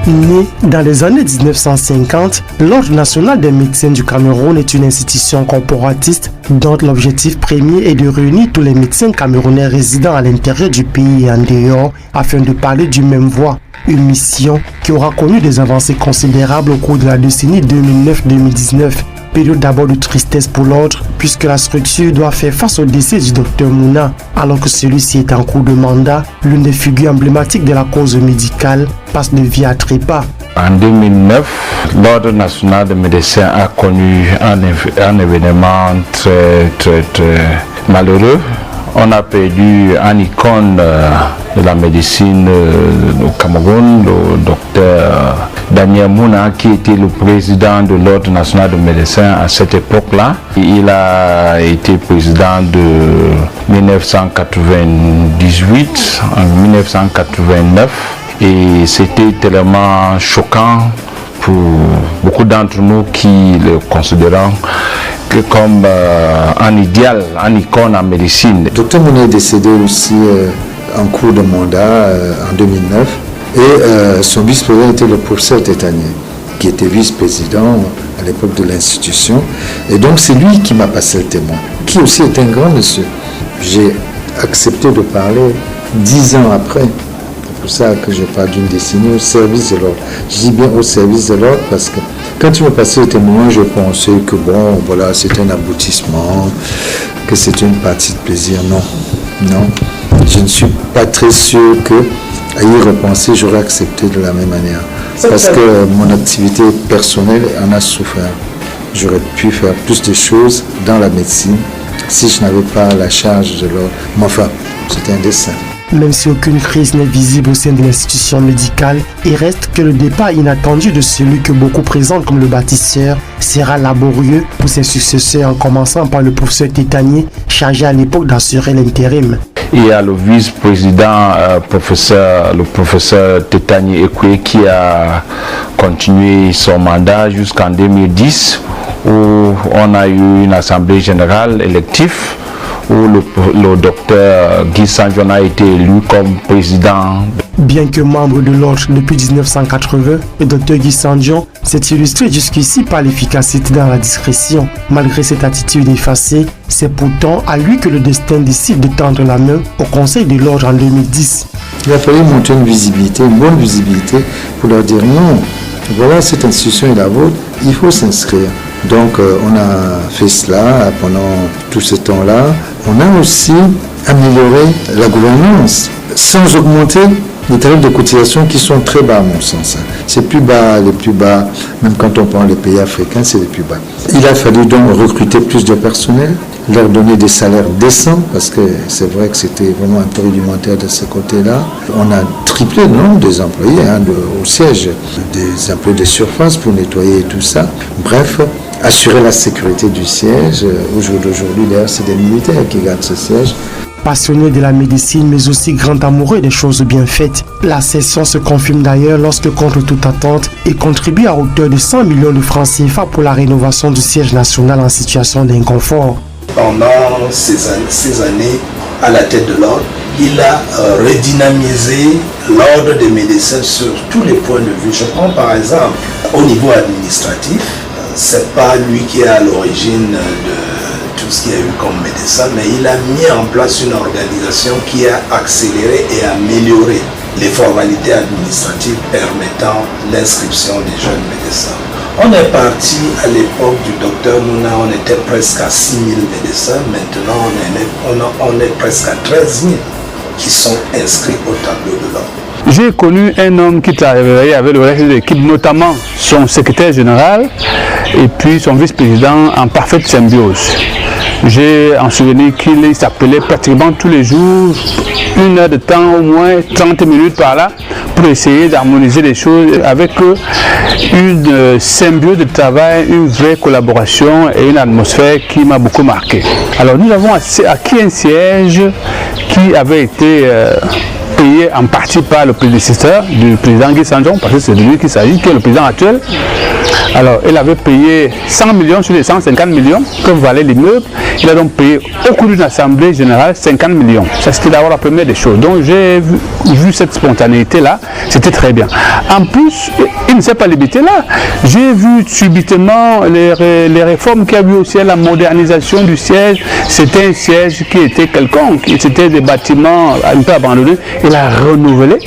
Né dans les années 1950, l'Ordre national des médecins du Cameroun est une institution corporatiste dont l'objectif premier est de réunir tous les médecins camerounais résidant à l'intérieur du pays et en dehors afin de parler d'une même voix. Une mission qui aura connu des avancées considérables au cours de la décennie 2009-2019. Période d'abord de tristesse pour l'ordre puisque la structure doit faire face au décès du docteur Mouna alors que celui-ci est en cours de mandat. L'une des figures emblématiques de la cause médicale passe de vie à trépas. En 2009, l'Ordre national des médecins a connu un événement très malheureux. On a perdu un icône de la médecine au Cameroun, le docteur Daniel Mouna, qui était le président de l'Ordre national des médecins à cette époque-là. Il a été président de 1998 à 1989 et c'était tellement choquant pour beaucoup d'entre nous qui le considérons comme un idéal, un icône en médecine. Le docteur Mouna est décédé aussi en cours de mandat en 2009 et son vice-président était le professeur Tétanier, qui était vice-président à l'époque de l'institution. Et donc c'est lui qui m'a passé le témoin, qui aussi est un grand monsieur. J'ai accepté de parler 10 ans après. C'est pour ça que je parle d'une décennie au service de l'ordre. Je dis bien au service de l'ordre parce que quand tu m'as passé le témoin, je pensais que bon, voilà, c'est un aboutissement, que c'est une partie de plaisir. Non, non. Je ne suis pas très sûr que, à y repenser, j'aurais accepté de la même manière. Parce que mon activité personnelle en a souffert. J'aurais pu faire plus de choses dans la médecine si je n'avais pas la charge de l'ordre. Mais enfin, c'était un destin. Même si aucune crise n'est visible au sein de l'institution médicale, il reste que le départ inattendu de celui que beaucoup présentent comme le bâtisseur sera laborieux pour ses successeurs, en commençant par le professeur Tétanier, chargé à l'époque d'assurer l'intérim. Il y a le vice-président, le professeur Tétanier Ekwe, qui a continué son mandat jusqu'en 2010, où on a eu une assemblée générale élective, où le docteur Guy Sanjon a été élu comme président. Bien que membre de l'ordre depuis 1980, le docteur Guy Sanjon s'est illustré jusqu'ici par l'efficacité dans la discrétion. Malgré cette attitude effacée, c'est pourtant à lui que le destin décide de tendre la main au conseil de l'ordre en 2010. Il a fallu monter une visibilité, une bonne visibilité, pour leur dire non, voilà, cette institution est la vôtre, il faut s'inscrire. Donc on a fait cela pendant tout ce temps-là. On a aussi amélioré la gouvernance sans augmenter les tarifs de cotisation qui sont très bas à mon sens. C'est plus bas, les plus bas, même quand on prend les pays africains, c'est les plus bas. Il a fallu donc recruter plus de personnel, leur donner des salaires décents, parce que c'est vrai que c'était vraiment un peu rudimentaire de ce côté-là. On a triplé le nombre des employés au siège, des employés de surface pour nettoyer tout ça. Bref, assurer la sécurité du siège. Au jour d'aujourd'hui, d'ailleurs, c'est des militaires qui gardent ce siège. Passionné de la médecine, mais aussi grand amoureux des choses bien faites. La session se confirme d'ailleurs lorsque, contre toute attente, il contribue à hauteur de 100 millions de francs CFA pour la rénovation du siège national en situation d'inconfort. Pendant ces années à la tête de l'ordre, il a redynamisé l'ordre des médecins sur tous les points de vue. Je prends par exemple au niveau administratif, c'est pas lui qui est à l'origine de tout ce qu'il y a eu comme médecin, mais il a mis en place une organisation qui a accéléré et amélioré les formalités administratives permettant l'inscription des jeunes médecins. On est parti à l'époque du docteur Mouna, on était presque à 6 000 médecins, maintenant on est presque à 13 000 qui sont inscrits au tableau de l'ordre. J'ai connu un homme qui travaillait avec le reste de l'équipe, notamment son secrétaire général et puis son vice-président en parfaite symbiose. J'ai en souvenir qu'il s'appelait pratiquement tous les jours, 1 heure de temps, au moins 30 minutes par là, pour essayer d'harmoniser les choses avec une symbiose de travail, une vraie collaboration et une atmosphère qui m'a beaucoup marqué. Alors nous avons acquis un siège qui avait été payé en partie par le prédécesseur du président Guy Sanjon, parce que c'est de lui qu'il s'agit, qui est le président actuel. Alors, il avait payé 100 millions sur les 150 millions que valait l'immeuble. Il a donc payé au cours d'une assemblée générale 50 millions. Ça, c'était d'abord la première des choses. Donc, j'ai vu cette spontanéité-là. C'était très bien. En plus, il ne s'est pas limité là. J'ai vu subitement les réformes qu'il y a eu aussi à la modernisation du siège. C'était un siège qui était quelconque. C'était des bâtiments un peu abandonnés. Il a renouvelé.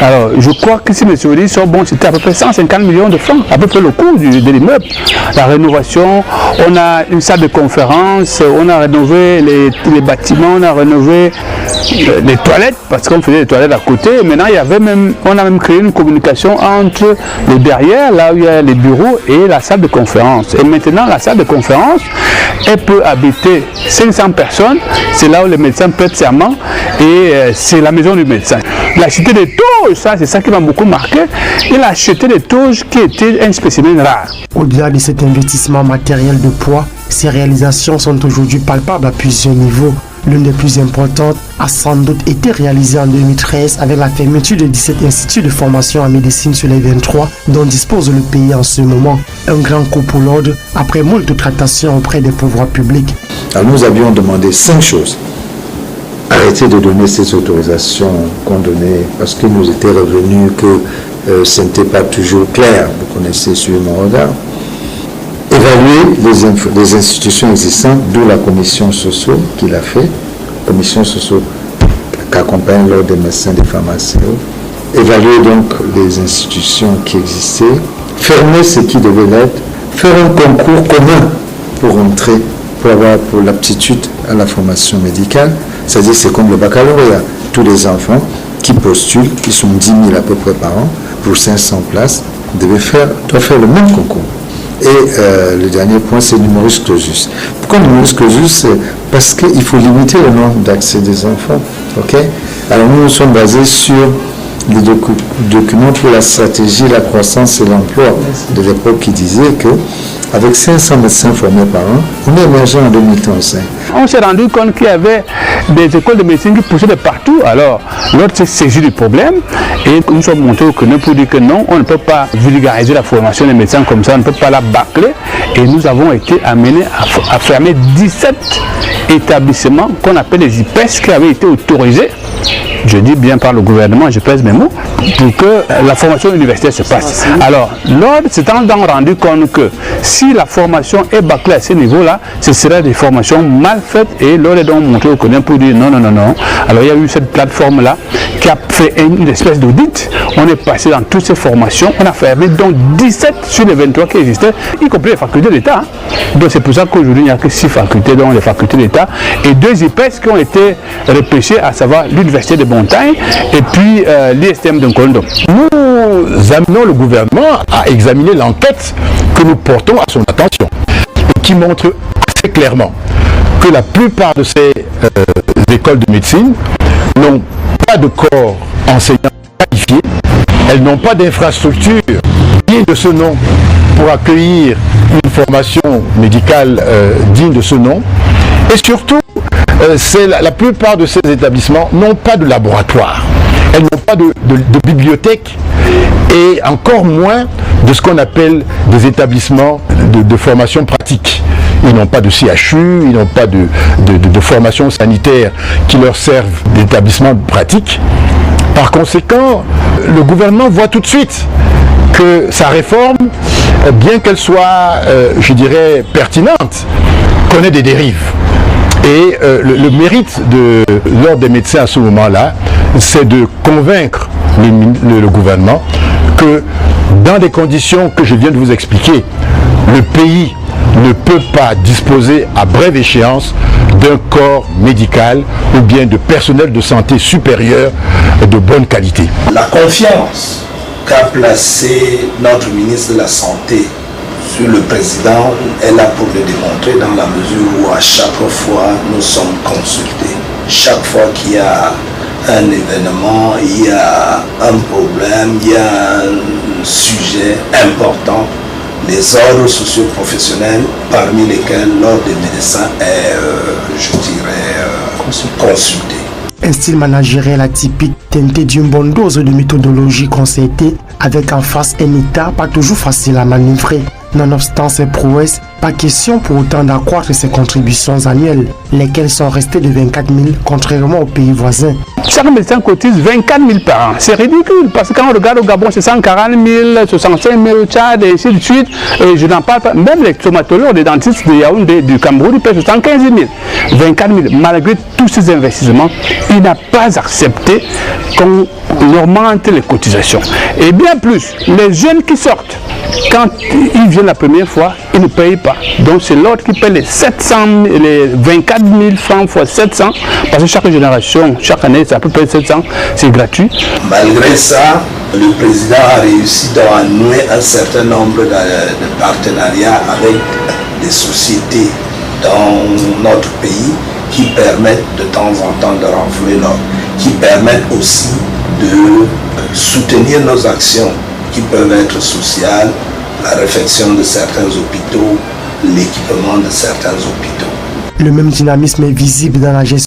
Alors, je crois que si mes souvenirs sont bons, c'était à peu près 150 millions de francs, à peu près le coût de l'immeuble. La rénovation, on a une salle de conférence, on a rénové les bâtiments, on a rénové les toilettes, parce qu'on faisait les toilettes à côté. Maintenant, on a même créé une communication entre les derrière, là où il y a les bureaux, et la salle de conférence. Et maintenant, la salle de conférence, elle peut habiter 500 personnes. C'est là où les médecins prêtent serment, et c'est la maison du médecin. Il a acheté des toges, ça, c'est ça qui m'a beaucoup marqué. Il a acheté des toges qui étaient un spécimen rare. Au-delà de cet investissement matériel de poids, ces réalisations sont aujourd'hui palpables à plusieurs niveaux. L'une des plus importantes a sans doute été réalisée en 2013 avec la fermeture de 17 instituts de formation en médecine sur les 23 dont dispose le pays en ce moment. Un grand coup pour l'ordre après moult tractations auprès des pouvoirs publics. Alors nous avions demandé 5 choses. Arrêter de donner ces autorisations qu'on donnait parce qu'il nous était revenu que ce n'était pas toujours clair. Vous connaissez sur mon regard. Évaluer les institutions existantes, d'où la commission socio qui l'a fait, commission socio qui accompagne l'ordre des médecins et des pharmaciens. Évaluer donc les institutions qui existaient, fermer ce qui devait l'être, faire un concours commun pour entrer, pour l'aptitude à la formation médicale, c'est-à-dire c'est comme le baccalauréat. Tous les enfants qui postulent, qui sont 10 000 à peu près par an, pour 500 places, doivent faire le même concours. Et le dernier point, c'est numerus clausus. Pourquoi numerus clausus? Parce qu'il faut limiter le nombre d'accès des enfants. Okay? Alors nous sommes basés sur les documents pour la stratégie, la croissance et l'emploi de l'époque qui disait que avec 500 médecins formés par an, on est émergent en 2035. On s'est rendu compte qu'il y avait des écoles de médecine qui poussaient de partout. Alors, l'autre s'est saisi du problème et nous sommes montés au créneau pour dire que non, on ne peut pas vulgariser la formation des médecins comme ça, on ne peut pas la bâcler. Et nous avons été amenés à fermer 17 établissements qu'on appelle les IPES qui avaient été autorisés, je dis bien par le gouvernement, je pèse mes mots, pour que la formation universitaire se passe. Alors, l'ordre s'est rendu compte que si la formation est bâclée à ce niveau-là, ce serait des formations mal faites et l'ordre est donc monté au connaît pour dire non. Alors, il y a eu cette plateforme-là qui a fait une espèce d'audit. On est passé dans toutes ces formations, on a fermé donc 17 sur les 23 qui existaient, y compris les facultés d'État. Donc, c'est pour ça qu'aujourd'hui, il n'y a que 6 facultés, dont les facultés d'État, et 2 IPES qui ont été repêchés, à savoir l'Université de Montagne et puis l'ISTM de Nkondo. Nous amenons le gouvernement à examiner l'enquête que nous portons à son attention et qui montre assez clairement que la plupart de ces écoles de médecine n'ont pas de corps enseignants qualifiés, elles n'ont pas d'infrastructure digne de ce nom pour accueillir une formation médicale digne de ce nom, et surtout la plupart de ces établissements n'ont pas de laboratoire, elles n'ont pas de bibliothèque et encore moins de ce qu'on appelle des établissements de formation pratique. Ils n'ont pas de CHU, ils n'ont pas de formation sanitaire qui leur servent d'établissement pratique. Par conséquent, le gouvernement voit tout de suite que sa réforme, bien qu'elle soit, je dirais, pertinente, connaît des dérives. Et le mérite de l'ordre des médecins à ce moment-là, c'est de convaincre le gouvernement que dans des conditions que je viens de vous expliquer, le pays ne peut pas disposer à brève échéance d'un corps médical ou bien de personnel de santé supérieur de bonne qualité. La confiance qu'a placée notre ministre de la Santé sur le président est là pour le démontrer dans la mesure où à chaque fois nous sommes consultés. Chaque fois qu'il y a un événement, il y a un problème, il y a un sujet important, les ordres socio-professionnels, parmi lesquels l'ordre des médecins est, je dirais, consulté. Un style managériel atypique teinté d'une bonne dose de méthodologie concertée, avec en face un État pas toujours facile à manœuvrer. Nonobstant ces prouesses, pas question pour autant d'accroître ses contributions annuelles, lesquelles sont restées de 24 000 contrairement aux pays voisins. Chaque médecin cotise 24 000 par an. C'est ridicule parce que quand on regarde au Gabon, c'est 140 000, 65 000 Tchad et ainsi de suite. Et je n'en parle pas. Même les stomatologues, les dentistes de Yaoundé, du Cameroun, ils paient 75 000. 24 000. Malgré tous ces investissements, il n'a pas accepté qu'on augmente les cotisations. Et bien plus, les jeunes qui sortent, quand ils viennent la première fois, ils ne payent pas. Donc c'est l'autre qui paye les 24 000 francs fois 700, parce que chaque génération, chaque année, ça peut payer 700, c'est gratuit. Malgré ça, le président a réussi à nouer un certain nombre de partenariats avec des sociétés dans notre pays qui permettent de temps en temps de renflouer l'ordre, qui permettent aussi de soutenir nos actions qui peuvent être sociales, la réfection de certains hôpitaux, l'équipement de certains hôpitaux. Le même dynamisme est visible dans la gestion